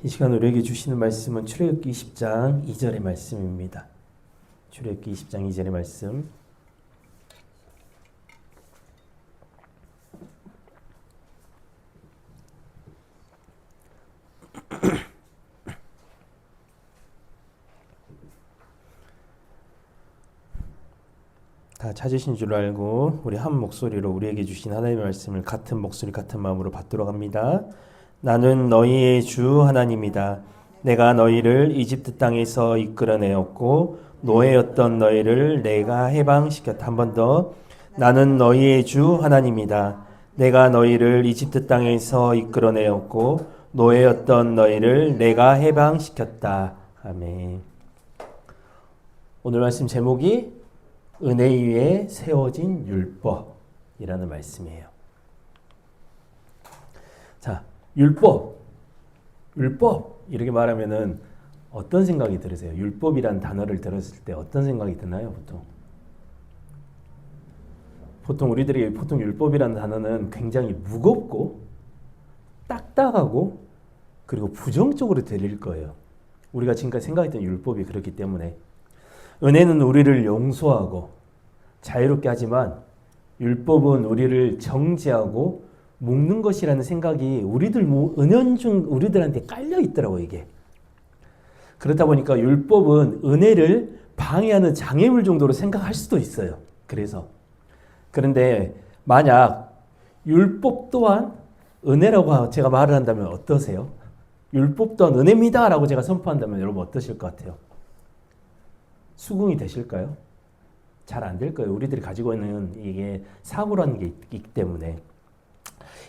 이 시간 우리에게 주시는 말씀은 출애굽기 20장 2절의 말씀입니다. 출애굽기 20장 2절의 말씀. 다 찾으신 줄 알고 우리 한 목소리로 우리에게 주신 하나님의 말씀을 같은 목소리 같은 마음으로 받도록 합니다. 나는 너희의 주 하나님이다. 내가 너희를 이집트 땅에서 이끌어내었고 노예였던 너희를 내가 해방시켰다. 한 번 더. 나는 너희의 주 하나님이다. 내가 너희를 이집트 땅에서 이끌어내었고 노예였던 너희를 내가 해방시켰다. 아멘. 오늘 말씀 제목이 은혜 위에 세워진 율법이라는 말씀이에요. 자, 율법 이렇게 말하면은 어떤 생각이 들으세요? 율법이란 단어를 들었을 때 어떤 생각이 드나요? 보통 우리들이 율법이라는 단어는 굉장히 무겁고 딱딱하고 그리고 부정적으로 들릴 거예요. 우리가 지금까지 생각했던 율법이 그렇기 때문에. 은혜는 우리를 용서하고 자유롭게 하지만 율법은 우리를 정죄하고 묶는 것이라는 생각이 은연중 우리들한테 깔려 있더라고요, 이게. 그렇다 보니까 율법은 은혜를 방해하는 장애물 정도로 생각할 수도 있어요. 그런데 만약 율법 또한 은혜라고 제가 말을 한다면 어떠세요? 율법 또한 은혜입니다 라고 제가 선포한다면 여러분 어떠실 것 같아요? 수긍이 되실까요? 잘 안 될 거예요. 우리들이 가지고 있는 이게 사고라는 게 있기 때문에.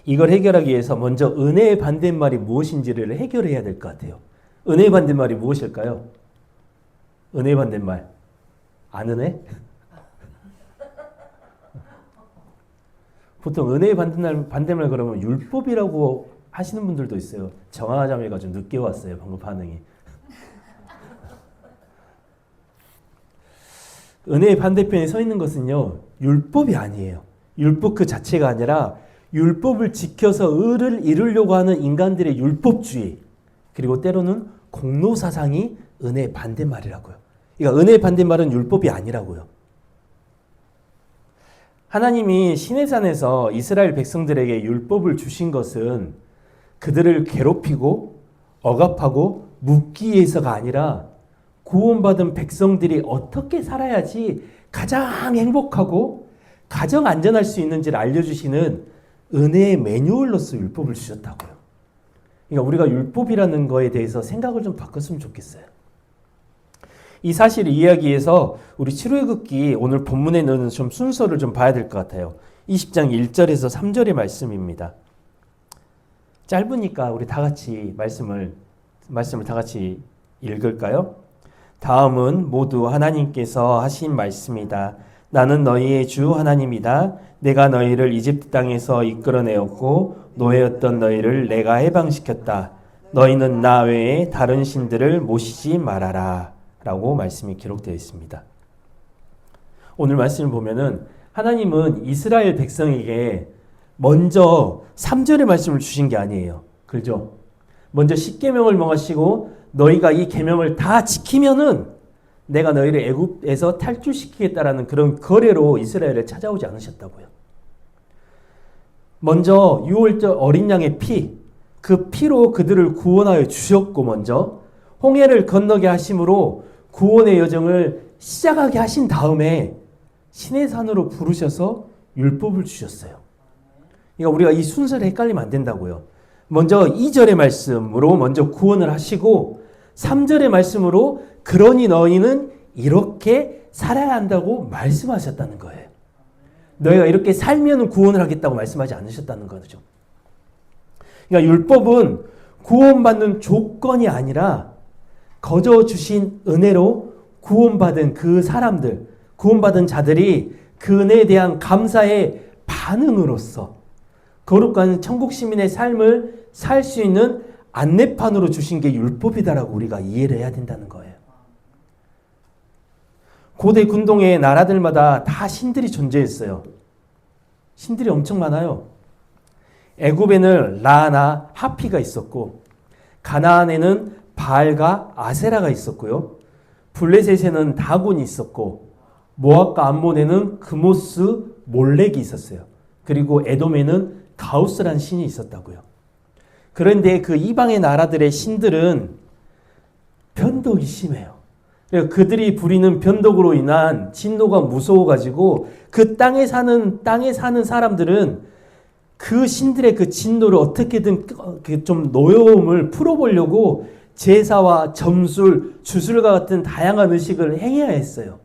이걸 해결하기 위해서 먼저 은혜의 반대말이 무엇인지를 해결해야 될 것 같아요. 은혜의 반대말이 무엇일까요? 은혜의 반대말. 안 은혜? 보통 은혜의 반대말 그러면 율법이라고 하시는 분들도 있어요. 정하자매가 좀 늦게 왔어요. 방금 반응이. 은혜의 반대편에 서 있는 것은요, 율법이 아니에요. 율법 그 자체가 아니라 율법을 지켜서 의를 이루려고 하는 인간들의 율법주의, 그리고 때로는 공로사상이 은혜의 반대말이라고요. 그러니까 은혜의 반대말은 율법이 아니라고요. 하나님이 시내산에서 이스라엘 백성들에게 율법을 주신 것은 그들을 괴롭히고 억압하고 묶기 위해서가 아니라 구원받은 백성들이 어떻게 살아야지 가장 행복하고 가장 안전할 수 있는지를 알려주시는 은혜의 매뉴얼로서 율법을 주셨다고요. 그러니까 우리가 율법이라는 거에 대해서 생각을 좀 바꿨으면 좋겠어요. 이 사실을 이해하기 위해서 우리 출애굽기 오늘 본문에 넣는 좀 순서를 좀 봐야 될 것 같아요. 20장 1절에서 3절의 말씀입니다. 짧으니까 우리 다 같이 말씀을 다 같이 읽을까요? 다음은 모두 하나님께서 하신 말씀이다. 나는 너희의 주 하나님이다. 내가 너희를 이집트 땅에서 이끌어내었고 노예였던 너희를 내가 해방시켰다. 너희는 나 외에 다른 신들을 모시지 말아라. 라고 말씀이 기록되어 있습니다. 오늘 말씀을 보면은 하나님은 이스라엘 백성에게 먼저 3절의 말씀을 주신 게 아니에요. 그렇죠? 먼저 10계명을 명하시고 너희가 이 계명을 다 지키면은 내가 너희를 애굽에서 탈출시키겠다라는 그런 거래로 이스라엘을 찾아오지 않으셨다고요. 먼저 유월절 어린 양의 피, 그 피로 그들을 구원하여 주셨고 먼저 홍해를 건너게 하심으로 구원의 여정을 시작하게 하신 다음에 시내산으로 부르셔서 율법을 주셨어요. 그러니까 우리가 이 순서를 헷갈리면 안 된다고요. 먼저 2절의 말씀으로 먼저 구원을 하시고 3절의 말씀으로 그러니 너희는 이렇게 살아야 한다고 말씀하셨다는 거예요. 너희가 이렇게 살면 구원을 하겠다고 말씀하지 않으셨다는 거죠. 그러니까 율법은 구원받는 조건이 아니라 거저 주신 은혜로 구원받은 그 사람들, 구원받은 자들이 그 은혜에 대한 감사의 반응으로서 거룩한 천국 시민의 삶을 살 수 있는 안내판으로 주신 게 율법이다라고 우리가 이해를 해야 된다는 거예요. 고대 군동의 나라들마다 다 신들이 존재했어요. 신들이 엄청 많아요. 애굽에는 라나, 하피가 있었고 가나안에는 바알과 아세라가 있었고요. 블레셋에는 다곤이 있었고 모압과 암몬에는 그모스 몰렉이 있었어요. 그리고 에돔에는 가우스라는 신이 있었다고요. 그런데 그 이방의 나라들의 신들은 변덕이 심해요. 그들이 부리는 변덕으로 인한 진노가 무서워가지고 그 땅에 사는 사람들은 그 신들의 그 진노를 어떻게든 좀 노여움을 풀어보려고 제사와 점술, 주술과 같은 다양한 의식을 행해야 했어요.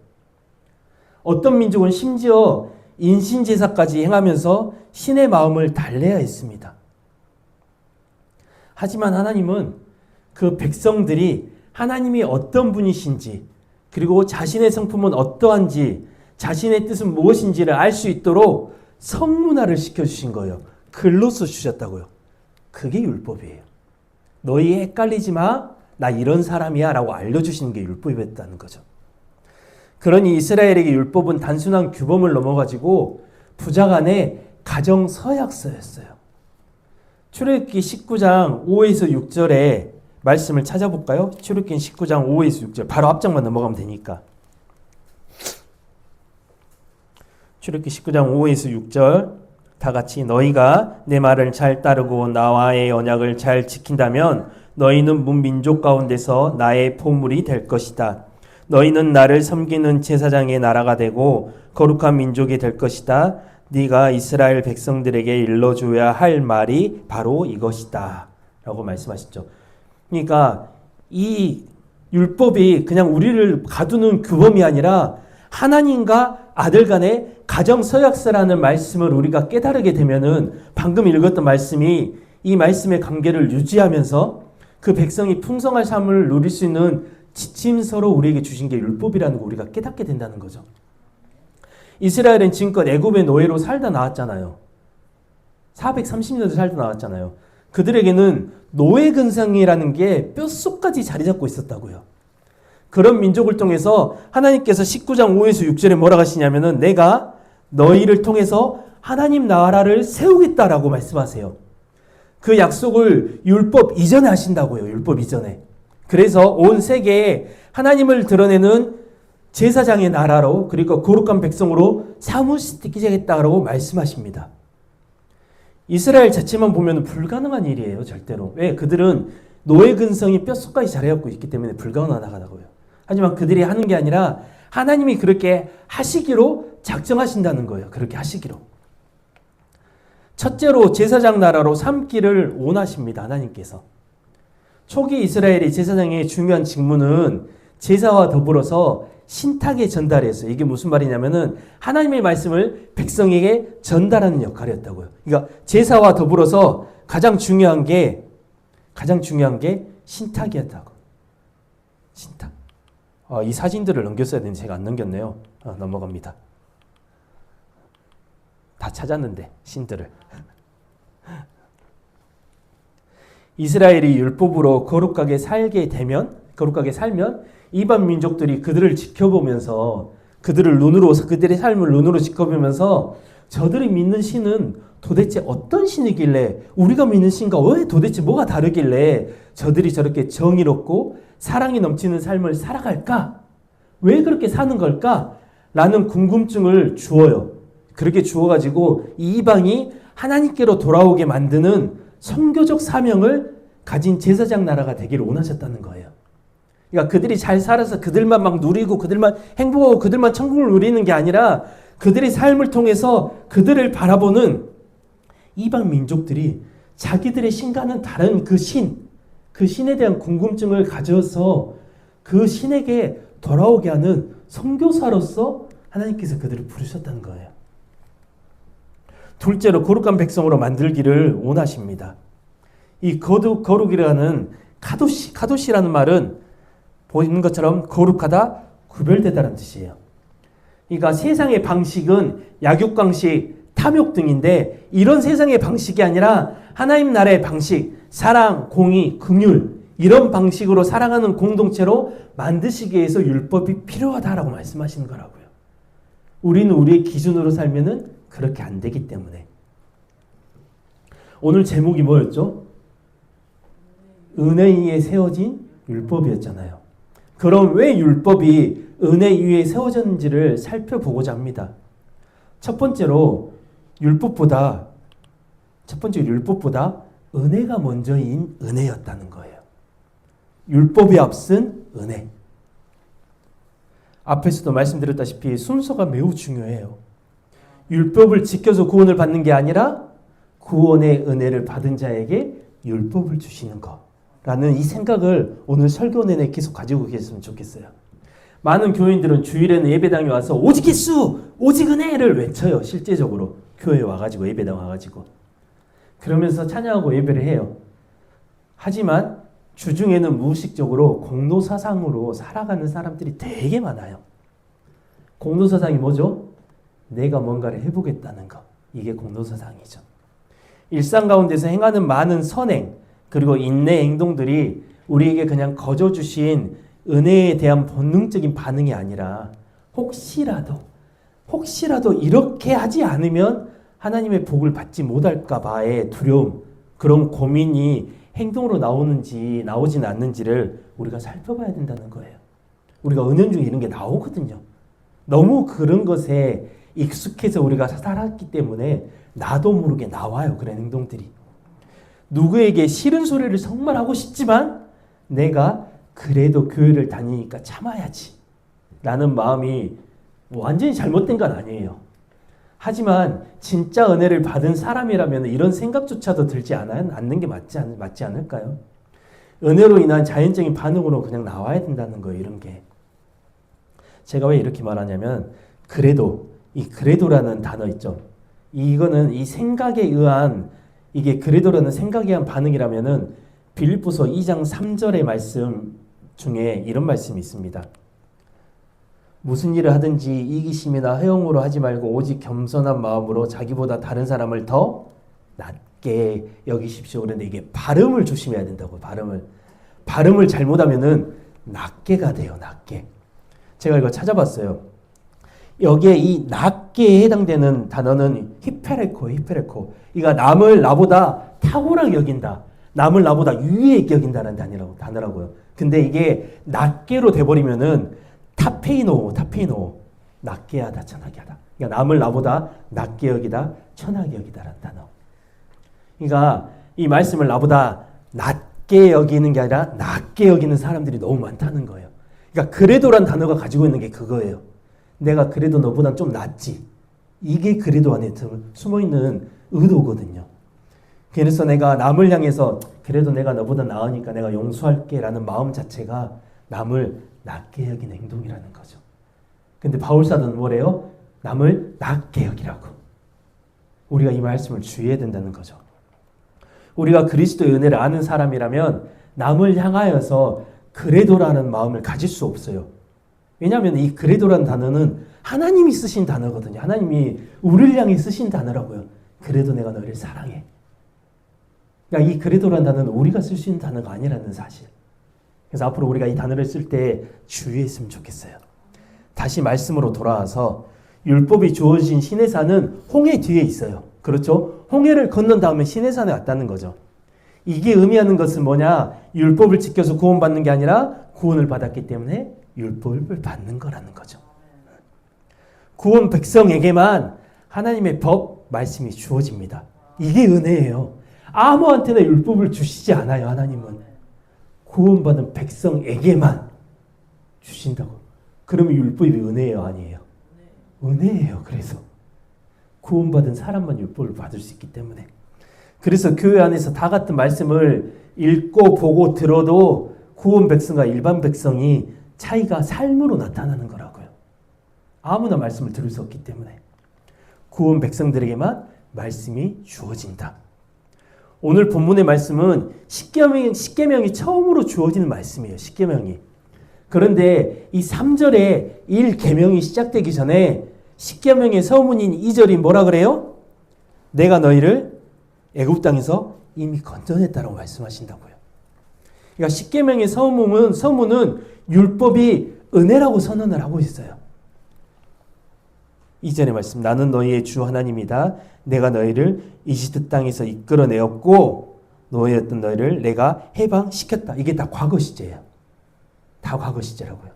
어떤 민족은 심지어 인신제사까지 행하면서 신의 마음을 달래야 했습니다. 하지만 하나님은 그 백성들이 하나님이 어떤 분이신지, 그리고 자신의 성품은 어떠한지, 자신의 뜻은 무엇인지를 알 수 있도록 성문화를 시켜주신 거예요. 글로써 주셨다고요. 그게 율법이에요. 너희 헷갈리지 마. 나 이런 사람이야 라고 알려주시는 게 율법이었다는 거죠. 그러니 이스라엘에게 율법은 단순한 규범을 넘어가지고 부자간의 가정 서약서였어요. 출애굽기 19장 5에서 6절에 말씀을 찾아볼까요? 출애굽기 19장 5에서 6절 바로 앞장만 넘어가면 되니까. 출애굽기 19장 5에서 6절 다 같이 너희가 내 말을 잘 따르고 나와의 언약을 잘 지킨다면 너희는 문민족 가운데서 나의 포물이 될 것이다. 너희는 나를 섬기는 제사장의 나라가 되고 거룩한 민족이 될 것이다. 네가 이스라엘 백성들에게 일러줘야 할 말이 바로 이것이다. 라고 말씀하셨죠. 그러니까 이 율법이 그냥 우리를 가두는 규범이 아니라 하나님과 아들 간의 가정 서약서라는 말씀을 우리가 깨달게 되면은 방금 읽었던 말씀이 이 말씀의 관계를 유지하면서 그 백성이 풍성한 삶을 누릴 수 있는 지침서로 우리에게 주신 게 율법이라는 거 우리가 깨닫게 된다는 거죠. 이스라엘은 지금껏 애굽의 노예로 살다 나왔잖아요. 430년을 살다 나왔잖아요. 그들에게는 노예 근성이라는 게 뼛속까지 자리 잡고 있었다고요. 그런 민족을 통해서 하나님께서 19장 5에서 6절에 뭐라고 하시냐면은 내가 너희를 통해서 하나님 나라를 세우겠다라고 말씀하세요. 그 약속을 율법 이전에 하신다고요. 율법 이전에. 그래서 온 세계에 하나님을 드러내는 제사장의 나라로 그리고 거룩한 백성으로 삼으시겠다라고 말씀하십니다. 이스라엘 자체만 보면 불가능한 일이에요. 절대로. 왜? 그들은 노예 근성이 뼛속까지 자리잡고 있기 때문에 불가능하다고요. 하지만 그들이 하는 게 아니라 하나님이 그렇게 하시기로 작정하신다는 거예요. 그렇게 하시기로. 첫째로 제사장 나라로 삼기를 원하십니다. 하나님께서. 초기 이스라엘의 제사장의 중요한 직무는 제사와 더불어서 신탁의 전달이었어요. 이게 무슨 말이냐면은 하나님의 말씀을 백성에게 전달하는 역할이었다고요. 그러니까 제사와 더불어서 가장 중요한 게 신탁이었다고. 신탁. 이 사진들을 넘겼어야 되는데 제가 안 넘겼네요. 넘어갑니다. 다 찾았는데 신들을. 이스라엘이 율법으로 거룩하게 살면 이방 민족들이 그들을 지켜보면서 그들의 삶을 눈으로 지켜보면서 저들이 믿는 신은 도대체 어떤 신이길래 우리가 믿는 신과 왜 도대체 뭐가 다르길래 저들이 저렇게 정의롭고 사랑이 넘치는 삶을 살아갈까? 왜 그렇게 사는 걸까? 라는 궁금증을 주어요. 그렇게 주어가지고 이 이방이 하나님께로 돌아오게 만드는 선교적 사명을 가진 제사장 나라가 되기를 원하셨다는 거예요. 그러니까 그들이 잘 살아서 그들만 막 누리고 그들만 행복하고 그들만 천국을 누리는 게 아니라 그들의 삶을 통해서 그들을 바라보는 이방 민족들이 자기들의 신과는 다른 그 신에 대한 궁금증을 가져서 그 신에게 돌아오게 하는 선교사로서 하나님께서 그들을 부르셨다는 거예요. 둘째로 거룩한 백성으로 만들기를 원하십니다. 이 거룩이라는 카도시라는 말은 보이는 것처럼 거룩하다, 구별되다라는 뜻이에요. 그러니까 세상의 방식은 약육강식, 탐욕 등인데 이런 세상의 방식이 아니라 하나님 나라의 방식, 사랑, 공의, 긍휼 이런 방식으로 살아가는 공동체로 만드시기 위해서 율법이 필요하다라고 말씀하시는 거라고요. 우리는 우리의 기준으로 살면은 그렇게 안 되기 때문에. 오늘 제목이 뭐였죠? 은혜 위에 세워진 율법이었잖아요. 그럼 왜 율법이 은혜 위에 세워졌는지를 살펴보고자 합니다. 첫 번째로 율법보다 은혜가 먼저인 은혜였다는 거예요. 율법이 앞선 은혜. 앞에서도 말씀드렸다시피 순서가 매우 중요해요. 율법을 지켜서 구원을 받는 게 아니라 구원의 은혜를 받은 자에게 율법을 주시는 거라는 이 생각을 오늘 설교 내내 계속 가지고 계셨으면 좋겠어요. 많은 교인들은 주일에는 예배당에 와서 오직 예수, 오직 은혜를 외쳐요. 실제적으로 교회에 와가지고 예배당 와가지고 그러면서 찬양하고 예배를 해요. 하지만 주중에는 무의식적으로 공로사상으로 살아가는 사람들이 되게 많아요. 공로사상이 뭐죠? 내가 뭔가를 해보겠다는 거. 이게 공로사상이죠. 일상 가운데서 행하는 많은 선행 그리고 인내 행동들이 우리에게 그냥 거저 주신 은혜에 대한 본능적인 반응이 아니라 혹시라도 이렇게 하지 않으면 하나님의 복을 받지 못할까 봐의 두려움, 그런 고민이 행동으로 나오는지 나오진 않는지를 우리가 살펴봐야 된다는 거예요. 우리가 은연중에 이런 게 나오거든요. 너무 그런 것에 익숙해서 우리가 살았기 때문에 나도 모르게 나와요. 그런 행동들이. 누구에게 싫은 소리를 정말 하고 싶지만 내가 그래도 교회를 다니니까 참아야지 라는 마음이 완전히 잘못된 건 아니에요. 하지만 진짜 은혜를 받은 사람이라면 이런 생각조차도 들지 않는 게 맞지 않을까요? 은혜로 인한 자연적인 반응으로 그냥 나와야 된다는 거예요. 이런 게. 제가 왜 이렇게 말하냐면 이 그래도라는 단어 있죠. 이거는 이 생각에 의한 이게 그래도라는 생각에 의한 반응이라면은 빌립보서 2장 3절의 말씀 중에 이런 말씀이 있습니다. 무슨 일을 하든지 이기심이나 허영으로 하지 말고 오직 겸손한 마음으로 자기보다 다른 사람을 더 낮게 여기십시오. 그런데 이게 발음을 조심해야 된다고. 발음을 잘못하면은 낮게가 돼요. 낮게. 제가 이거 찾아봤어요. 여기에 이 낮게에 해당되는 단어는 히페레코. 이가 남을 나보다 탁월하게 여긴다. 남을 나보다 유의에 여긴다는 단어라고요. 근데 이게 낮게로 돼버리면은 타페이노 낮게 하다 천하게 하다. 그러니까 남을 나보다 낮게 여기다 천하게 여기다라는 단어. 그러니까 이 말씀을 나보다 낮게 여기는 게 아니라 낮게 여기는 사람들이 너무 많다는 거예요. 그러니까 그래도란 단어가 가지고 있는 게 그거예요. 내가 그래도 너보단 좀 낫지. 이게 그래도 안에 숨어있는 의도거든요. 그래서 내가 남을 향해서 그래도 내가 너보다 나으니까 내가 용서할게 라는 마음 자체가 남을 낮게 여기는 행동이라는 거죠. 근데 바울사도는 뭐래요? 남을 낮게 여기라고. 우리가 이 말씀을 주의해야 된다는 거죠. 우리가 그리스도의 은혜를 아는 사람이라면 남을 향하여서 그래도라는 마음을 가질 수 없어요. 왜냐하면 이 그래도라는 단어는 하나님이 쓰신 단어거든요. 하나님이 우리를 향해 쓰신 단어라고요. 그래도 내가 너희를 사랑해. 그러니까 이 그래도라는 단어는 우리가 쓸 수 있는 단어가 아니라는 사실. 그래서 앞으로 우리가 이 단어를 쓸 때 주의했으면 좋겠어요. 다시 말씀으로 돌아와서 율법이 주어진 시내산은 홍해 뒤에 있어요. 그렇죠? 홍해를 건넌 다음에 시내산에 왔다는 거죠. 이게 의미하는 것은 뭐냐? 율법을 지켜서 구원받는 게 아니라 구원을 받았기 때문에 율법을 받는 거라는 거죠. 구원 백성에게만 하나님의 법, 말씀이 주어집니다. 이게 은혜예요. 아무한테나 율법을 주시지 않아요. 하나님은. 구원받은 백성에게만 주신다고. 그러면 율법이 은혜예요? 아니에요? 은혜예요. 그래서 구원받은 사람만 율법을 받을 수 있기 때문에. 그래서 교회 안에서 다 같은 말씀을 읽고 보고 들어도 구원 백성과 일반 백성이 차이가 삶으로 나타나는 거라고요. 아무나 말씀을 들을 수 없기 때문에 구원 백성들에게만 말씀이 주어진다. 오늘 본문의 말씀은 십계명이 처음으로 주어지는 말씀이에요. 십계명이. 그런데 이 3절에 1계명이 시작되기 전에 십계명의 서문인 2절이 뭐라 그래요? 내가 너희를 애굽 땅에서 이미 건져냈다라고 말씀하신다고요. 그러니까 십계명의 서문은 율법이 은혜라고 선언을 하고 있어요. 이전의 말씀, 나는 너희의 주 하나님이다. 내가 너희를 이집트 땅에서 이끌어내었고 노예였던 너희를 내가 해방시켰다. 이게 다 과거 시제예요. 다 과거 시제라고요.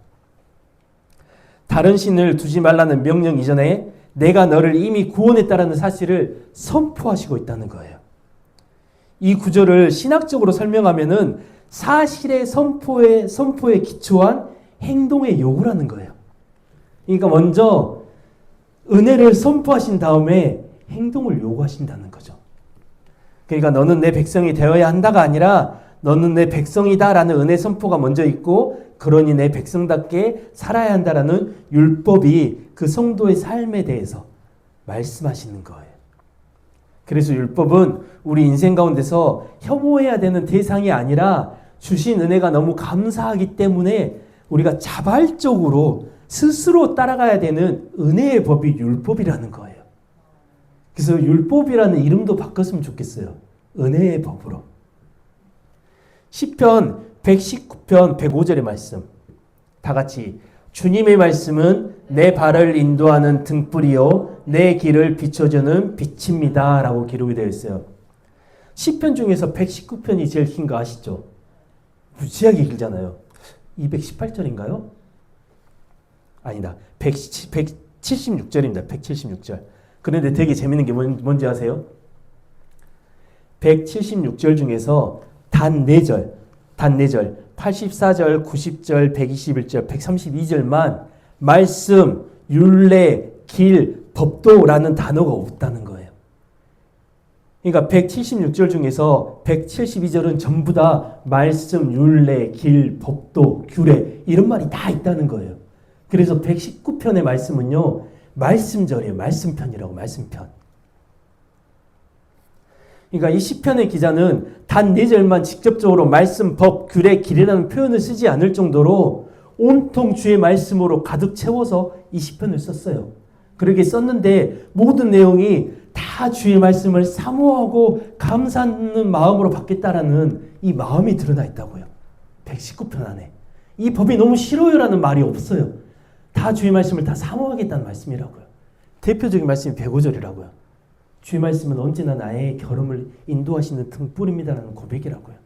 다른 신을 두지 말라는 명령 이전에 내가 너를 이미 구원했다라는 사실을 선포하시고 있다는 거예요. 이 구절을 신학적으로 설명하면은 사실의 선포에 기초한 행동의 요구라는 거예요. 그러니까 먼저 은혜를 선포하신 다음에 행동을 요구하신다는 거죠. 그러니까 너는 내 백성이 되어야 한다가 아니라 너는 내 백성이다라는 은혜 선포가 먼저 있고, 그러니 내 백성답게 살아야 한다라는 율법이 그 성도의 삶에 대해서 말씀하시는 거예요. 그래서 율법은 우리 인생 가운데서 혐오해야 되는 대상이 아니라 주신 은혜가 너무 감사하기 때문에 우리가 자발적으로 스스로 따라가야 되는 은혜의 법이 율법이라는 거예요. 그래서 율법이라는 이름도 바꿨으면 좋겠어요. 은혜의 법으로. 시편 119편 105절의 말씀. 다 같이 주님의 말씀은 내 발을 인도하는 등불이요 내 길을 비춰주는 빛입니다 라고 기록이 되어 있어요. 시편 중에서 119편이 제일 긴 거 아시죠? 무지하게 길잖아요. 218절인가요? 아니다. 176절입니다. 176절. 그런데 되게 재밌는 게 뭔지 아세요? 176절 중에서 단 4절, 84절, 90절, 121절, 132절만 말씀, 율례, 길, 법도라는 단어가 없다는 거예요. 그러니까 176절 중에서 172절은 전부 다 말씀, 율례, 길, 법도, 규례 이런 말이 다 있다는 거예요. 그래서 119편의 말씀은요, 말씀절이에요. 말씀편이라고, 말씀편. 그러니까 이 시편의 기자는 단 4절만 직접적으로 말씀, 법, 규례, 길이라는 표현을 쓰지 않을 정도로 온통 주의 말씀으로 가득 채워서 이 시편을 썼어요. 그렇게 썼는데 모든 내용이 다 주의 말씀을 사모하고 감사하는 마음으로 받겠다라는 이 마음이 드러나 있다고요. 119편 안에. 이 법이 너무 싫어요라는 말이 없어요. 다 주의 말씀을 다 사모하겠다는 말씀이라고요. 대표적인 말씀이 105절이라고요. 주의 말씀은 언제나 나의 걸음을 인도하시는 등불입니다라는 고백이라고요.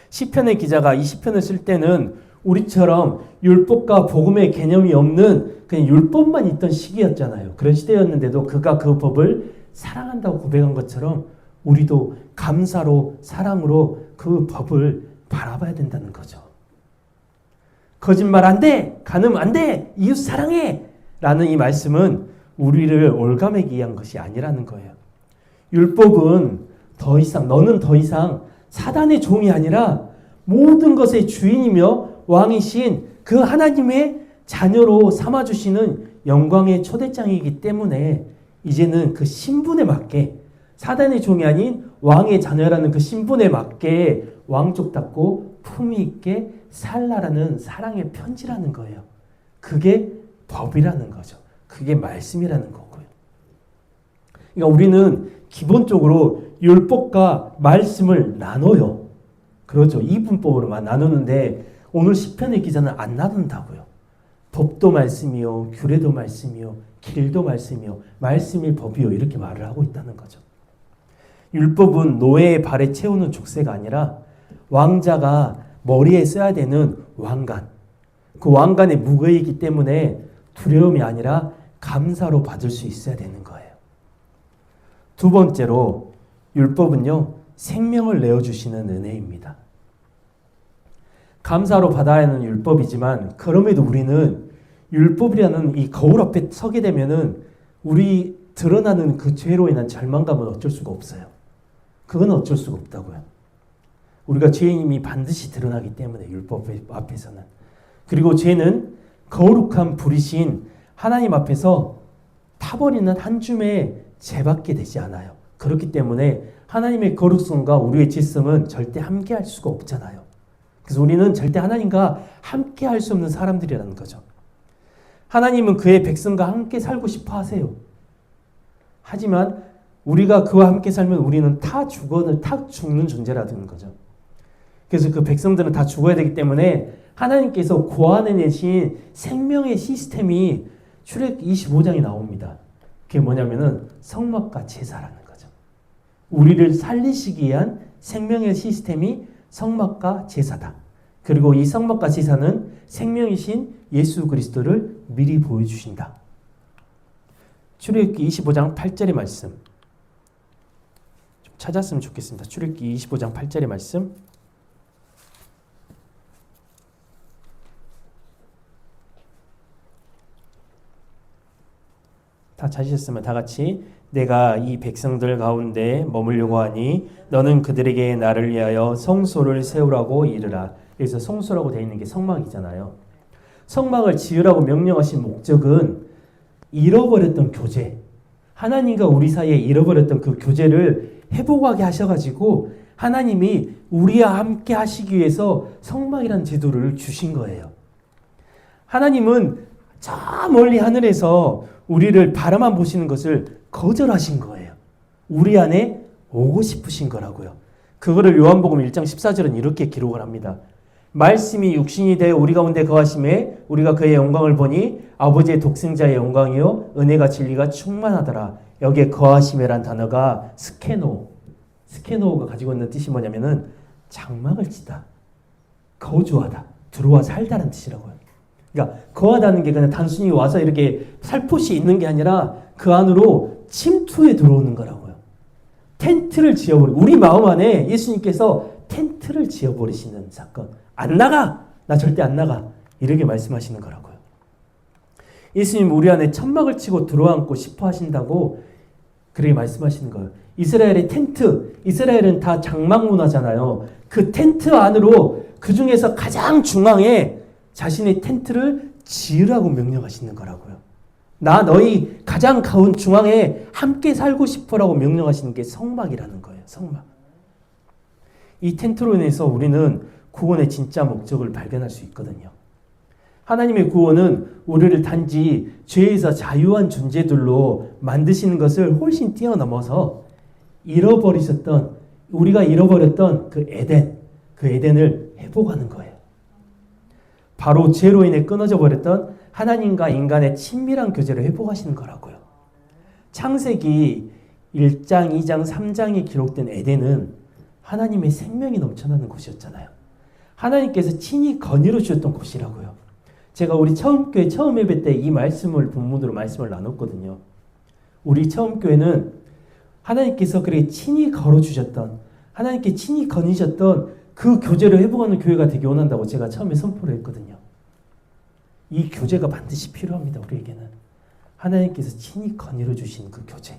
시편의 기자가 이 시편을 쓸 때는 우리처럼 율법과 복음의 개념이 없는 그냥 율법만 있던 시기였잖아요. 그런 시대였는데도 그가 그 법을 사랑한다고 고백한 것처럼 우리도 감사로 사랑으로 그 법을 바라봐야 된다는 거죠. 거짓말 안 돼! 간음 안 돼! 이웃 사랑해! 라는 이 말씀은 우리를 올가매기 위한 것이 아니라는 거예요. 율법은 더 이상, 너는 더 이상 사단의 종이 아니라 모든 것의 주인이며 왕이신 그 하나님의 자녀로 삼아주시는 영광의 초대장이기 때문에 이제는 그 신분에 맞게, 사단의 종이 아닌 왕의 자녀라는 그 신분에 맞게 왕족답고 품위 있게 살라라는 사랑의 편지라는 거예요. 그게 법이라는 거죠. 그게 말씀이라는 거고요. 그러니까 우리는 기본적으로 율법과 말씀을 나눠요. 그렇죠. 이분법으로만 나누는데 오늘 시편의 기자는 안 나눈다고요. 법도 말씀이요, 규례도 말씀이요, 길도 말씀이요, 말씀이 법이요 이렇게 말을 하고 있다는 거죠. 율법은 노예의 발에 채우는 족쇄가 아니라 왕자가 머리에 써야 되는 왕관. 그 왕관의 무게이기 때문에 두려움이 아니라 감사로 받을 수 있어야 되는 거예요. 두 번째로 율법은요, 생명을 내어주시는 은혜입니다. 감사로 받아야 하는 율법이지만 그럼에도 우리는 율법이라는 이 거울 앞에 서게 되면은 우리 드러나는 그 죄로 인한 절망감은 어쩔 수가 없어요. 그건 어쩔 수가 없다고요. 우리가 죄인임이 반드시 드러나기 때문에 율법 앞에서는. 그리고 죄는 거룩한 불이신 하나님 앞에서 타버리는 한 줌의 죄밖에 되지 않아요. 그렇기 때문에 하나님의 거룩성과 우리의 죄성은 절대 함께할 수가 없잖아요. 그래서 우리는 절대 하나님과 함께할 수 없는 사람들이라는 거죠. 하나님은 그의 백성과 함께 살고 싶어 하세요. 하지만 우리가 그와 함께 살면 우리는 타 죽는 존재라는 거죠. 그래서 그 백성들은 다 죽어야 되기 때문에 하나님께서 고안해내신 생명의 시스템이 출애굽 25장에 나옵니다. 그게 뭐냐면은 성막과 제사라는 거죠. 우리를 살리시기 위한 생명의 시스템이 성막과 제사다. 그리고 이 성막과 제사는 생명이신 예수 그리스도를 미리 보여주신다. 출애굽기 25장 8절의 말씀 좀 찾았으면 좋겠습니다. 출애굽기 25장 8절의 말씀. 다 찾으셨으면 다 같이 내가 이 백성들 가운데 머물려고 하니 너는 그들에게 나를 위하여 성소를 세우라고 이르라. 여기서 성소라고 되어 있는 게 성막이잖아요. 성막을 지으라고 명령하신 목적은 잃어버렸던 교제, 하나님과 우리 사이에 잃어버렸던 그 교제를 회복하게 하셔가지고 하나님이 우리와 함께 하시기 위해서 성막이라는 제도를 주신 거예요. 하나님은 저 멀리 하늘에서 우리를 바라만 보시는 것을 거절하신 거예요. 우리 안에 오고 싶으신 거라고요. 그거를 요한복음 1장 14절은 이렇게 기록을 합니다. 말씀이 육신이 되어 우리 가운데 거하심에 우리가 그의 영광을 보니 아버지의 독생자의 영광이요 은혜가 진리가 충만하더라. 여기에 거하심이란 단어가 스케노가 가지고 있는 뜻이 뭐냐면은 장막을 치다, 거주하다, 들어와 살다는 뜻이라고요. 그러니까 거하다는 게 그냥 단순히 와서 이렇게 살포시 있는 게 아니라 그 안으로 침투해 들어오는 거라고요. 텐트를 지어버리고 우리 마음 안에 예수님께서 텐트를 지어버리시는 사건. 안 나가! 나 절대 안 나가! 이렇게 말씀하시는 거라고요. 예수님 우리 안에 천막을 치고 들어앉고 싶어 하신다고 그렇게 말씀하시는 거예요. 이스라엘의 텐트, 이스라엘은 다 장막 문화잖아요. 그 텐트 안으로 그 중에서 가장 중앙에 자신의 텐트를 지으라고 명령하시는 거라고요. 나 너희 가장 가운 중앙에 함께 살고 싶어라고 명령하시는 게 성막이라는 거예요. 성막. 이 텐트로 인해서 우리는 구원의 진짜 목적을 발견할 수 있거든요. 하나님의 구원은 우리를 단지 죄에서 자유한 존재들로 만드시는 것을 훨씬 뛰어넘어서 우리가 잃어버렸던 그 에덴을 회복하는 거예요. 바로 죄로 인해 끊어져 버렸던 하나님과 인간의 친밀한 교제를 회복하시는 거라고요. 창세기 1장, 2장, 3장에 기록된 에덴은 하나님의 생명이 넘쳐나는 곳이었잖아요. 하나님께서 친히 건의로 주셨던 곳이라고요. 제가 우리 처음교회 처음 예배 때 이 본문으로 말씀을 나눴거든요. 우리 처음교회는 하나님께서 그렇게 친히 걸어주셨던, 하나님께 친히 건의셨던 그 교제를 회복하는 교회가 되기 원한다고 제가 처음에 선포를 했거든요. 이 교제가 반드시 필요합니다. 우리에게는. 하나님께서 친히 건의로 주신 그 교제.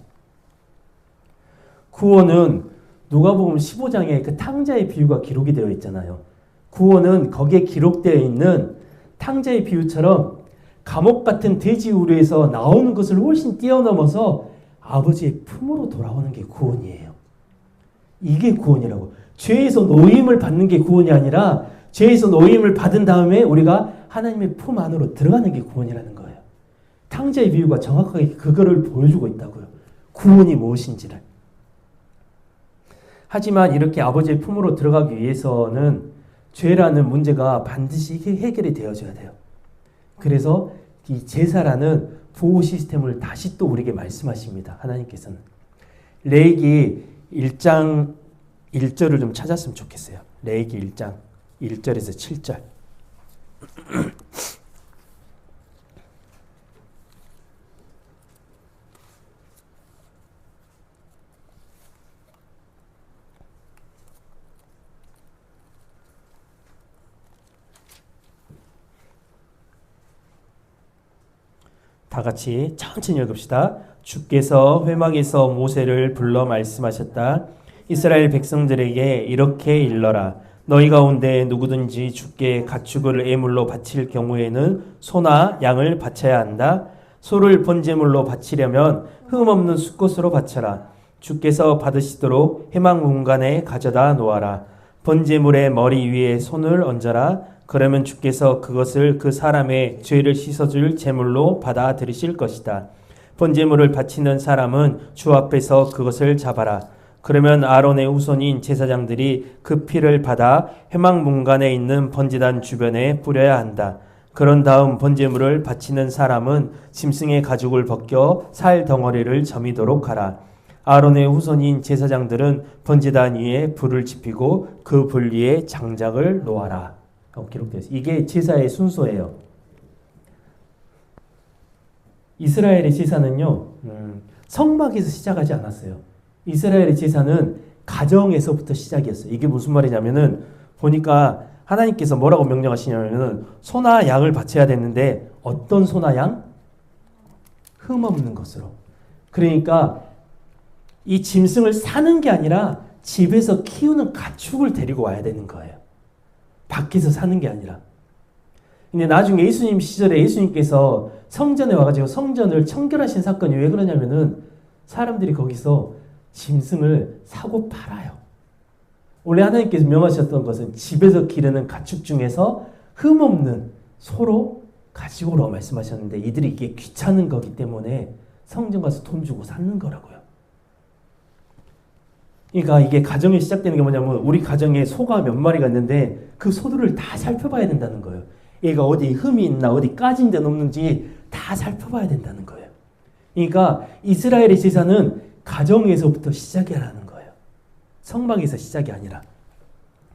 구원은 누가복음 15장에 그 탕자의 비유가 기록이 되어 있잖아요. 구원은 거기에 기록되어 있는 탕자의 비유처럼 감옥 같은 돼지 우리에서 나오는 것을 훨씬 뛰어넘어서 아버지의 품으로 돌아오는 게 구원이에요. 이게 구원이라고. 죄에서 노임을 받는 게 구원이 아니라 죄에서 노임을 받은 다음에 우리가 하나님의 품 안으로 들어가는 게 구원이라는 거예요. 탕자의 비유가 정확하게 그거를 보여주고 있다고요. 구원이 무엇인지를. 하지만 이렇게 아버지의 품으로 들어가기 위해서는 죄라는 문제가 반드시 해결이 되어져야 돼요. 그래서 이 제사라는 보호 시스템을 다시 또 우리에게 말씀하십니다. 하나님께서는. 레위기 1장 1절을 좀 찾았으면 좋겠어요. 레위기 1장 1절에서 7절. 다 같이 천천히 읽읍시다. 주께서 회막에서 모세를 불러 말씀하셨다. 이스라엘 백성들에게 이렇게 일러라. 너희 가운데 누구든지 주께 가축을 예물로 바칠 경우에는 소나 양을 바쳐야 한다. 소를 번제물로 바치려면 흠없는 수컷으로 바쳐라. 주께서 받으시도록 회막 문간에 가져다 놓아라. 번제물의 머리 위에 손을 얹어라. 그러면 주께서 그것을 그 사람의 죄를 씻어줄 제물로 받아들이실 것이다. 번제물을 바치는 사람은 주 앞에서 그것을 잡아라. 그러면 아론의 후손인 제사장들이 그 피를 받아 회막 문간에 있는 번제단 주변에 뿌려야 한다. 그런 다음 번제물을 바치는 사람은 짐승의 가죽을 벗겨 살 덩어리를 저미도록 하라. 아론의 후손인 제사장들은 번제단 위에 불을 지피고 그 불 위에 장작을 놓아라. 라고 기록되어 있어요. 이게 제사의 순서예요. 이스라엘의 제사는요, 성막에서 시작하지 않았어요. 이스라엘의 제사는 가정에서부터 시작이었어요. 이게 무슨 말이냐면은 보니까 하나님께서 뭐라고 명령하시냐면은 소나 양을 바쳐야 되는데 어떤 소나 양? 흠 없는 것으로. 그러니까 이 짐승을 사는 게 아니라 집에서 키우는 가축을 데리고 와야 되는 거예요. 밖에서 사는 게 아니라. 근데 나중에 예수님 시절에 예수님께서 성전에 와가지고 성전을 청결하신 사건이 왜 그러냐면은 사람들이 거기서 짐승을 사고 팔아요. 원래 하나님께서 명하셨던 것은 집에서 기르는 가축 중에서 흠없는 소로 가지고 오라고 말씀하셨는데 이들이 이게 귀찮은 거기 때문에 성전 가서 돈 주고 사는 거라고요. 그러니까 이게 가정이 시작되는 게 뭐냐면 우리 가정에 소가 몇 마리가 있는데 그 소들을 다 살펴봐야 된다는 거예요. 얘가 어디 흠이 있나 어디 까진 데는 없는지 다 살펴봐야 된다는 거예요. 그러니까 이스라엘의 제사는 가정에서부터 시작이 라는 거예요. 성막에서 시작이 아니라.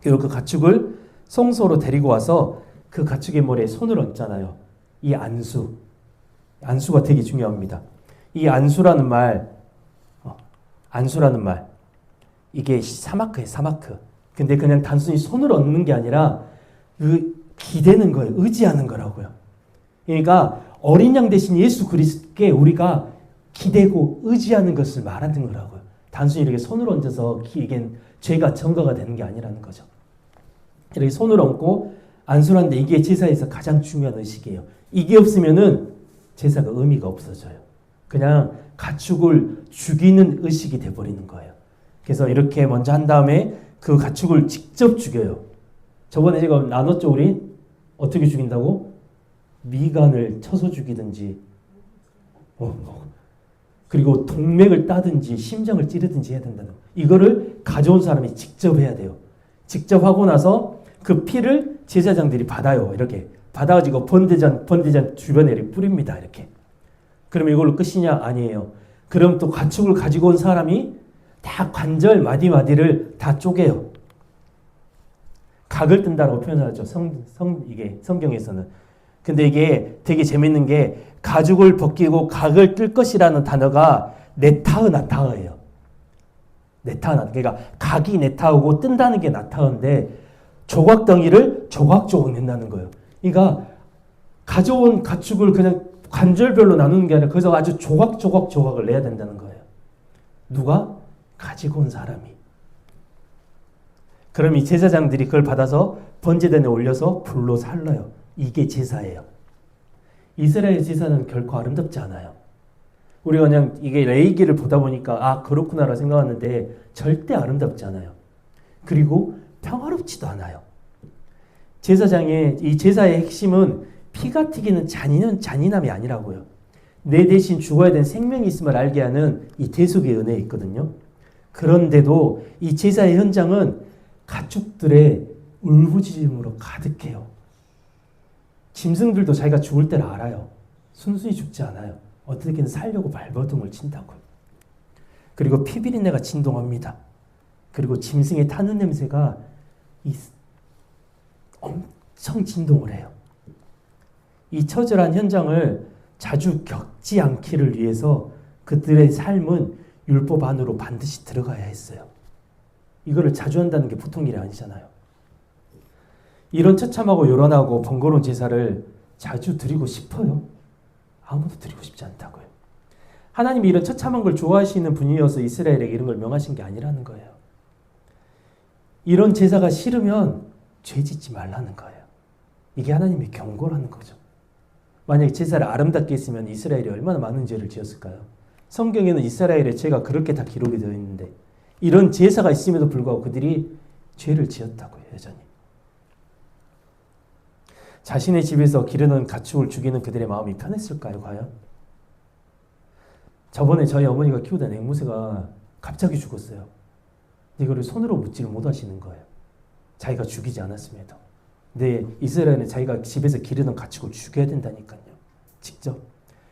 그리고 그 가축을 성소로 데리고 와서 그 가축의 머리에 손을 얹잖아요. 이 안수. 안수가 되게 중요합니다. 이 안수라는 말, 이게 사마크예요, 사마크. 근데 그냥 단순히 손을 얹는 게 아니라 기대는 거예요. 의지하는 거라고요. 그러니까 어린 양 대신 예수 그리스도께 우리가 기대고 의지하는 것을 말하는 거라고요. 단순히 이렇게 손을 얹어서 이게 죄가 전가가 되는 게 아니라는 거죠. 이렇게 손을 얹고 안수하는데 이게 제사에서 가장 중요한 의식이에요. 이게 없으면은 제사가 의미가 없어져요. 그냥 가축을 죽이는 의식이 돼버리는 거예요. 그래서 이렇게 먼저 한 다음에 그 가축을 직접 죽여요. 저번에 제가 나눴죠, 우리? 어떻게 죽인다고? 미간을 쳐서 죽이든지, 그리고 동맥을 따든지, 심장을 찌르든지 해야 된다는 거예요. 이거를 가져온 사람이 직접 해야 돼요. 직접 하고 나서 그 피를 제사장들이 받아요. 이렇게 받아가지고 번제잔 주변에 이렇게 뿌립니다. 이렇게. 그럼 이걸로 끝이냐? 아니에요. 그럼 또 가축을 가지고 온 사람이 다 관절 마디마디를 다 쪼개요. 각을 뜬다라고 표현하죠. 이게 성경에서는. 근데 이게 되게 재밌는 게 가죽을 벗기고 각을 뜰 것이라는 단어가 네타흐나타흐예요. 네타흐나. 그러니까 각이 네타흐고 뜬다는 게 나타흐인데 조각덩이를 조각조각 낸다는 거예요. 그러니까 가져온 가축을 그냥 관절별로 나누는 게 아니라 거기서 아주 조각을 내야 된다는 거예요. 누가? 가지고 온 사람이. 그럼 이 제사장들이 그걸 받아서 번제단에 올려서 불로 살라요. 이게 제사예요. 이스라엘 제사는 결코 아름답지 않아요. 우리가 그냥 이게 레위기를 보다 보니까 그렇구나라고 생각하는데 절대 아름답지 않아요. 그리고 평화롭지도 않아요. 이 제사의 핵심은 피가 튀기는 잔인함이 아니라고요. 내 대신 죽어야 되는 생명이 있음을 알게 하는 이 대속의 은혜에 있거든요. 그런데도 이 제사의 현장은 가축들의 울부짖음으로 가득해요. 짐승들도 자기가 죽을 때를 알아요. 순순히 죽지 않아요. 어떻게든 살려고 발버둥을 친다고요. 그리고 피비린내가 진동합니다. 그리고 짐승의 타는 냄새가 엄청 진동을 해요. 이 처절한 현장을 자주 겪지 않기를 위해서 그들의 삶은 율법 안으로 반드시 들어가야 했어요. 이거를 자주 한다는 게 보통 일이 아니잖아요. 이런 처참하고 요란하고 번거로운 제사를 자주 드리고 싶어요? 아무도 드리고 싶지 않다고요. 하나님이 이런 처참한 걸 좋아하시는 분이어서 이스라엘에게 이런 걸 명하신 게 아니라는 거예요. 이런 제사가 싫으면 죄 짓지 말라는 거예요. 이게 하나님의 경고라는 거죠. 만약에 제사를 아름답게 했으면 이스라엘이 얼마나 많은 죄를 지었을까요? 성경에는 이스라엘의 죄가 그렇게 다 기록이 되어 있는데 이런 제사가 있음에도 불구하고 그들이 죄를 지었다고요. 여전히. 자신의 집에서 기르는 가축을 죽이는 그들의 마음이 편했을까요? 과연? 저번에 저희 어머니가 키우던 앵무새가 갑자기 죽었어요. 이거를 손으로 묻지를 못하시는 거예요. 자기가 죽이지 않았음에도. 근데 이스라엘은 자기가 집에서 기르는 가축을 죽여야 된다니까요. 직접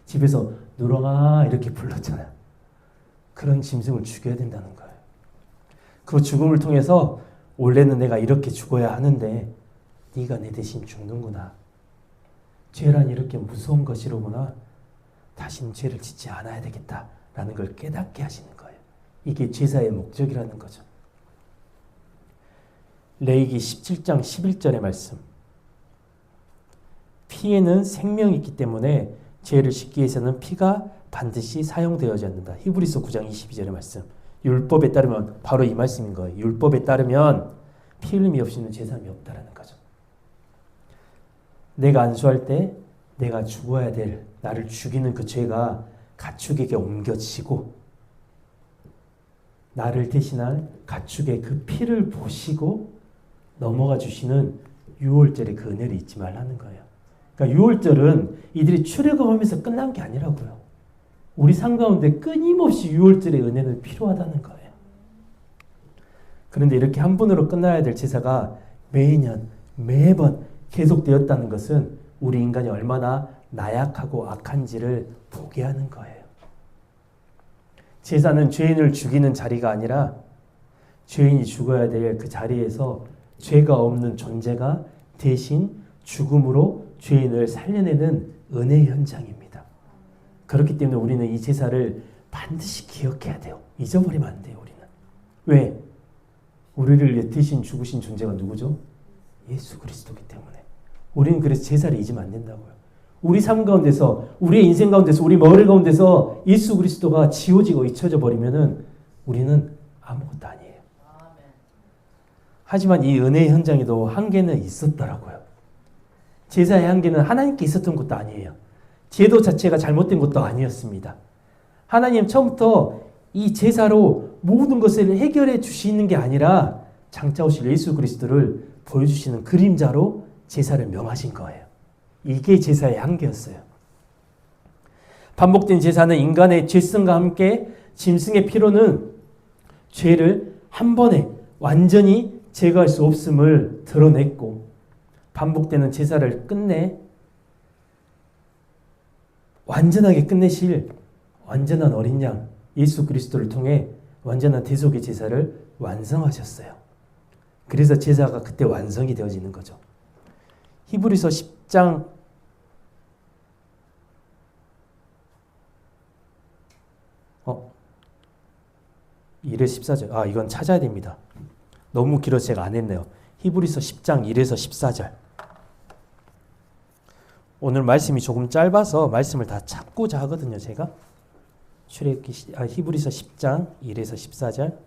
집에서 누렁아 이렇게 불렀잖아요. 그런 짐승을 죽여야 된다는 거예요. 그 죽음을 통해서 원래는 내가 이렇게 죽어야 하는데 네가 내 대신 죽는구나. 죄란 이렇게 무서운 것이로구나. 다시는 죄를 짓지 않아야 되겠다라는 걸 깨닫게 하시는 거예요. 이게 제사의 목적이라는 거죠. 레위기 17장 11절의 말씀. 피에는 생명이 있기 때문에 죄를 씻기 위해서는 피가 반드시 사용되어야 한다. 히브리서 9장 22절의 말씀. 율법에 따르면 바로 이 말씀인 거예요. 율법에 따르면 피 흘림이 없이는 제사함이 없다라는 거죠. 내가 안수할 때 내가 죽어야 될 나를 죽이는 그 죄가 가축에게 옮겨지고 나를 대신할 가축의 그 피를 보시고 넘어가 주시는 유월절의 그 은혜를 잊지 말라는 거예요. 그러니까 유월절은 이들이 출애굽하면서 끝난 게 아니라고요. 우리 삶 가운데 끊임없이 유월절의 은혜는 필요하다는 거예요. 그런데 이렇게 한 번으로 끝나야 될 제사가 매년 매번 계속되었다는 것은 우리 인간이 얼마나 나약하고 악한지를 보게 하는 거예요. 제사는 죄인을 죽이는 자리가 아니라 죄인이 죽어야 될 그 자리에서 죄가 없는 존재가 대신 죽음으로 죄인을 살려내는 은혜의 현장입니다. 그렇기 때문에 우리는 이 제사를 반드시 기억해야 돼요. 잊어버리면 안 돼요. 우리는. 왜? 우리를 대신 죽으신 존재가 누구죠? 예수 그리스도이기 때문에. 우리는 그래서 제사를 잊으면 안 된다고요. 우리 삶 가운데서, 우리의 인생 가운데서, 우리 머리 가운데서 예수 그리스도가 지워지고 잊혀져 버리면은 우리는 아무것도 아니에요. 하지만 이 은혜의 현장에도 한계는 있었더라고요. 제사의 한계는 하나님께 있었던 것도 아니에요. 제도 자체가 잘못된 것도 아니었습니다. 하나님 처음부터 이 제사로 모든 것을 해결해 주시는 게 아니라 장차 오실 예수 그리스도를 보여주시는 그림자로 제사를 명하신 거예요. 이게 제사의 한계였어요. 반복된 제사는 인간의 죄성과 함께 짐승의 피로는 죄를 한 번에 완전히 제거할 수 없음을 드러냈고, 반복되는 제사를 끝내 완전하게 끝내실 완전한 어린 양 예수 그리스도를 통해 완전한 대속의 제사를 완성하셨어요. 그래서 제사가 그때 완성이 되어지는 거죠. 히브리서 10장 1에 14절. 이건 찾아야 됩니다. 너무 길어서 제가 안 했네요. 히브리서 10장 1에서 14절. 오늘 말씀이 조금 짧아서 말씀을 다 찾고자 하거든요. 제가 히브리서 10장 1에서 14절.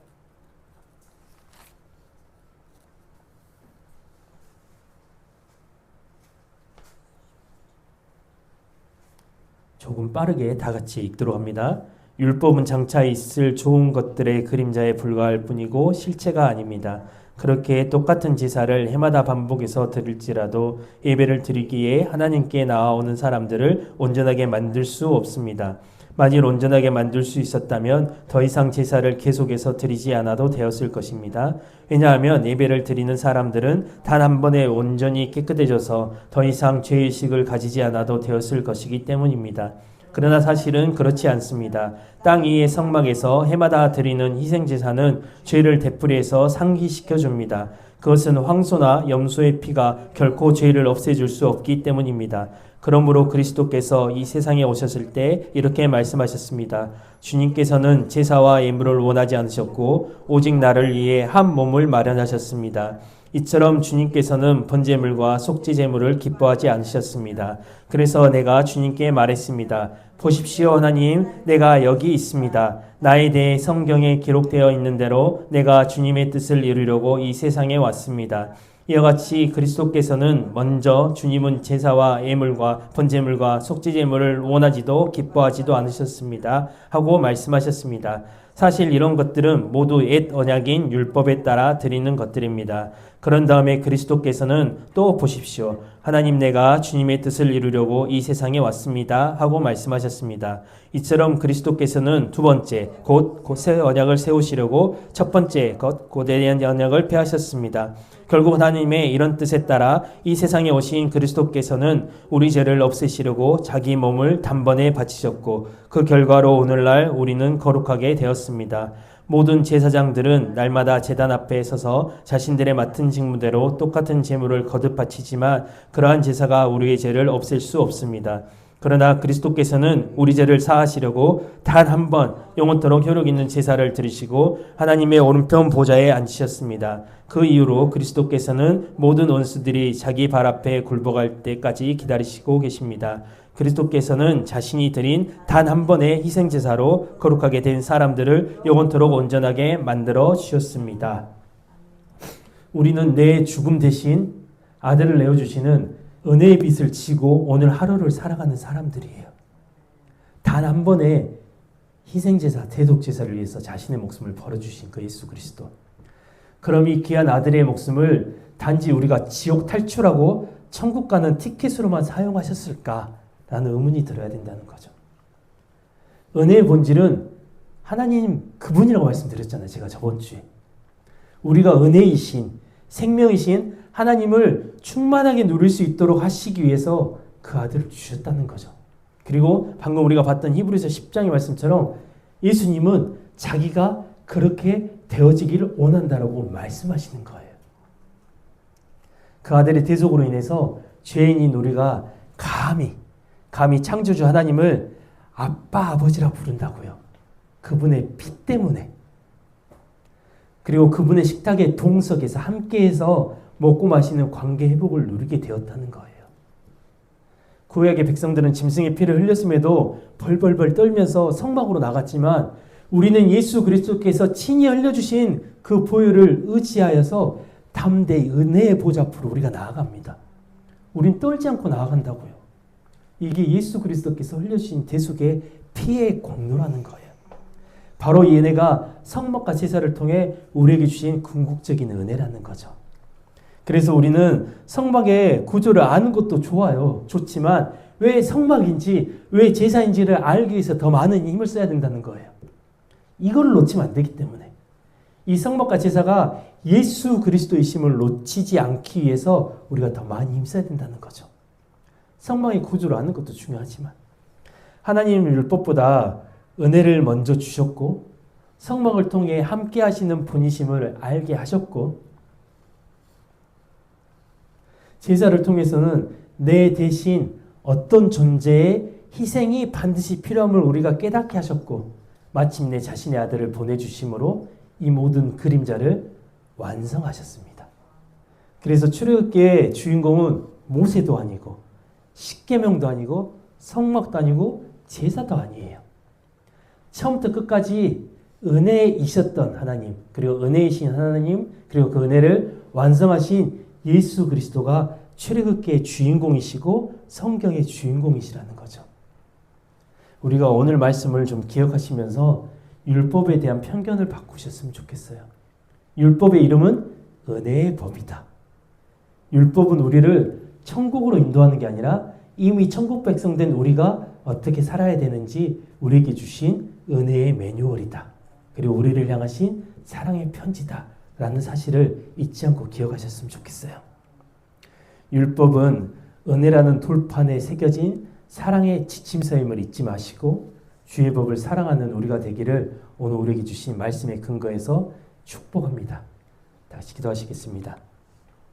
조금 빠르게 다 같이 읽도록 합니다. 율법은 장차 있을 좋은 것들의 그림자에 불과할 뿐이고 실체가 아닙니다. 그렇게 똑같은 제사를 해마다 반복해서 드릴지라도 예배를 드리기에 하나님께 나아오는 사람들을 온전하게 만들 수 없습니다. 만일 온전하게 만들 수 있었다면 더 이상 제사를 계속해서 드리지 않아도 되었을 것입니다. 왜냐하면 예배를 드리는 사람들은 단 한 번에 온전히 깨끗해져서 더 이상 죄의식을 가지지 않아도 되었을 것이기 때문입니다. 그러나 사실은 그렇지 않습니다. 땅 위의 성막에서 해마다 드리는 희생제사는 죄를 되풀이해서 상기시켜줍니다. 그것은 황소나 염소의 피가 결코 죄를 없애줄 수 없기 때문입니다. 그러므로 그리스도께서 이 세상에 오셨을 때 이렇게 말씀하셨습니다. 주님께서는 제사와 예물을 원하지 않으셨고 오직 나를 위해 한 몸을 마련하셨습니다. 이처럼 주님께서는 번제물과 속죄제물을 기뻐하지 않으셨습니다. 그래서 내가 주님께 말했습니다. 보십시오 하나님, 내가 여기 있습니다. 나에 대해 성경에 기록되어 있는 대로 내가 주님의 뜻을 이루려고 이 세상에 왔습니다. 이와 같이 그리스도께서는 먼저 주님은 제사와 예물과 번제물과 속죄제물을 원하지도 기뻐하지도 않으셨습니다. 하고 말씀하셨습니다. 사실 이런 것들은 모두 옛 언약인 율법에 따라 드리는 것들입니다. 그런 다음에 그리스도께서는 또 보십시오. 하나님 내가 주님의 뜻을 이루려고 이 세상에 왔습니다 하고 말씀하셨습니다. 이처럼 그리스도께서는 두 번째 곧 새 언약을 세우시려고 첫 번째 곧 고대한 언약을 폐하셨습니다. 결국 하나님의 이런 뜻에 따라 이 세상에 오신 그리스도께서는 우리 죄를 없애시려고 자기 몸을 단번에 바치셨고 그 결과로 오늘날 우리는 거룩하게 되었습니다. 모든 제사장들은 날마다 제단 앞에 서서 자신들의 맡은 직무대로 똑같은 제물을 거듭 바치지만 그러한 제사가 우리의 죄를 없앨 수 없습니다. 그러나 그리스도께서는 우리 죄를 사하시려고 단 한 번 영원토록 효력 있는 제사를 드리시고 하나님의 오른편 보좌에 앉으셨습니다. 그 이후로 그리스도께서는 모든 원수들이 자기 발 앞에 굴복할 때까지 기다리시고 계십니다. 그리스도께서는 자신이 드린 단 한 번의 희생제사로 거룩하게 된 사람들을 영원토록 온전하게 만들어 주셨습니다. 우리는 내 죽음 대신 아들을 내어주시는 은혜의 빛을 지고 오늘 하루를 살아가는 사람들이에요. 단 한 번의 희생제사, 대속제사를 위해서 자신의 목숨을 벌어주신 그 예수 그리스도. 그럼 이 귀한 아들의 목숨을 단지 우리가 지옥 탈출하고 천국 가는 티켓으로만 사용하셨을까? 라는 의문이 들어야 된다는 거죠. 은혜의 본질은 하나님 그분이라고 말씀드렸잖아요. 제가 저번 주에. 우리가 은혜이신, 생명이신 하나님을 충만하게 누릴 수 있도록 하시기 위해서 그 아들을 주셨다는 거죠. 그리고 방금 우리가 봤던 히브리서 10장의 말씀처럼 예수님은 자기가 그렇게 되어지기를 원한다라고 말씀하시는 거예요. 그 아들의 대속으로 인해서 죄인인 우리가 감히 창조주 하나님을 아빠 아버지라 부른다고요. 그분의 피 때문에. 그리고 그분의 식탁의 동석에서 함께해서 먹고 마시는 관계 회복을 누리게 되었다는 거예요. 구약의 백성들은 짐승의 피를 흘렸음에도 벌벌벌 떨면서 성막으로 나갔지만 우리는 예수 그리스도께서 친히 흘려주신 그 보혈을 의지하여서 담대히 은혜의 보좌 앞으로 우리가 나아갑니다. 우린 떨지 않고 나아간다고요. 이게 예수 그리스도께서 흘려주신 대속의 피의 공로라는 거예요. 바로 이 은혜가 성막과 제사를 통해 우리에게 주신 궁극적인 은혜라는 거죠. 그래서 우리는 성막의 구조를 아는 것도 좋아요. 좋지만 왜 성막인지, 왜 제사인지를 알기 위해서 더 많은 힘을 써야 된다는 거예요. 이걸 놓치면 안 되기 때문에. 이 성막과 제사가 예수 그리스도이심을 놓치지 않기 위해서 우리가 더 많이 힘써야 된다는 거죠. 성막의 구조를 아는 것도 중요하지만 하나님의 율법보다 은혜를 먼저 주셨고 성막을 통해 함께 하시는 분이심을 알게 하셨고 제사를 통해서는 내 대신 어떤 존재의 희생이 반드시 필요함을 우리가 깨닫게 하셨고 마침내 자신의 아들을 보내주심으로 이 모든 그림자를 완성하셨습니다. 그래서 출애굽기의 주인공은 모세도 아니고 십계명도 아니고 성막도 아니고 제사도 아니에요. 처음부터 끝까지 은혜이셨던 하나님, 그리고 은혜이신 하나님, 그리고 그 은혜를 완성하신 예수 그리스도가 출애굽기의 주인공이시고 성경의 주인공이시라는 거죠. 우리가 오늘 말씀을 좀 기억하시면서 율법에 대한 편견을 바꾸셨으면 좋겠어요. 율법의 이름은 은혜의 법이다. 율법은 우리를 천국으로 인도하는 게 아니라 이미 천국 백성 된 우리가 어떻게 살아야 되는지 우리에게 주신 은혜의 매뉴얼이다. 그리고 우리를 향하신 사랑의 편지다. 라는 사실을 잊지 않고 기억하셨으면 좋겠어요. 율법은 은혜라는 돌판에 새겨진 사랑의 지침서임을 잊지 마시고 주의 법을 사랑하는 우리가 되기를 오늘 우리에게 주신 말씀의 근거에서 축복합니다. 다시 기도하시겠습니다.